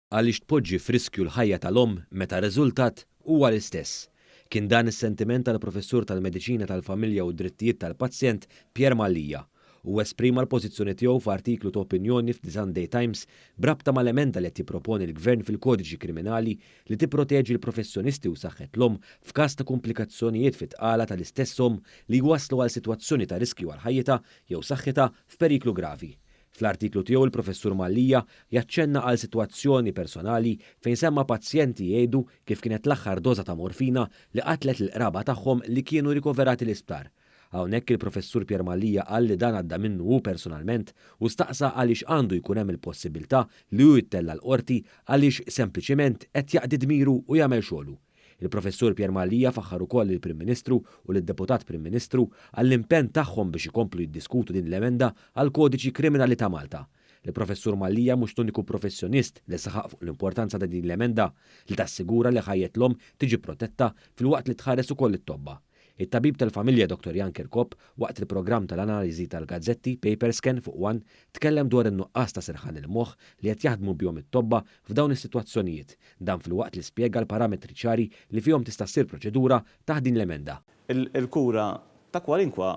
għaliex tpoġġi f'riskju l-ħajja tal-omm meta r-riżultat huwa l-istess. Kien dan is-sentiment tal-professur tal-Mediċina tal-Familja u d-Drittijiet tal-Pazjent Pier Mallia u esprima l-pożizzjoni tiegħu f'artiklu ta' opinjoni f'Sunday Times brabta mal-emenda li qed jipproponi l-Gvern fil-Kodiċi Kriminali li tipproteġi l-professjonisti u saħħet l-omm f'każ ta' komplikazzjonijiet fit-tqala tal-istess omm li jwasslu għal sitwazzjoni ta' riskju għal ħajjitha jew saħħitha f'periklu gravi. Fl-artiklu tiegħu il-professur Mallia jaċċenna għal sitwazzjoni personali fejn semma pazjenti jgħidu kif kienet l-aħħar doża ta' morfina li qatlet l-qraba tagħhom li kienu rikoverati l-isptar. Hawnhekk il-professur Pier Mallia qal li dan għadda minnu hu personalment u staqsa għaliex għandu jkun hemm il-possibilità li hu jittella l-qorti għaliex sempliċiment qed jaqdi dmiru u jagħmel xogħlu. Il-professur Pier Mallia faħħar ukoll il-Prim Ministru u l-Deputat Prim Ministru għall-impenn tagħhom biex ikomplu jiddiskutu din l-emenda għal Kodiċi Kriminali ta' Malta. Il-professur Mallia mhux l-uniku professjonist li saħaq fuq l-importanza ta' din l-emenda li tassigura li ħajjet l-omm tiġi protetta fil-waqt li tħares ukoll it-tobba. Il-tabib tal-familja Dr. Jan Kirkop waqt il-programm tal-analiżi tal-gazzetti Paperscan fuq One tkellem dwar in-nuqqas ta' serħan il-moħħ li qed jaħdmu bihom it-tobba f'dawn is-sitwazzjonijiet, dan fil-waqt li spjega l-parametri ċari li fihom tista' ssir proċedura taħt din l-emenda. Il-kura ta' kwalinkwa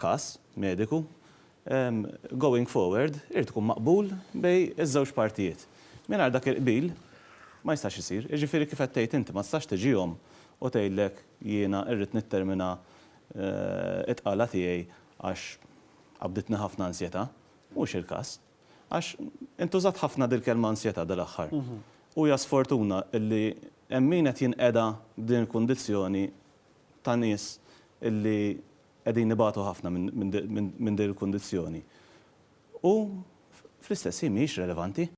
każ mediku going forward irid tkun maqbul bej iż-żewġ partijiet. Mingħajr dak il-qbil ma jistax isir, jiġifieri kif qed tgħid inti ma tistax tiġihom u tgħidlek jiena rrid nittermina it-tqala tiegħi għax qabditni ħafna ansjetà, mhux il-każ. Għax intużat ħafna dil-kelma ansjetà dal-aħħar. U hija sfortuna illi hemm min qed jinqeda b'din il-kundizzjoni ta' nies illi qegħdin nibagħtu ħafna minn din il-kundizzjoni. U fl-istess ħin mhijiex relevanti.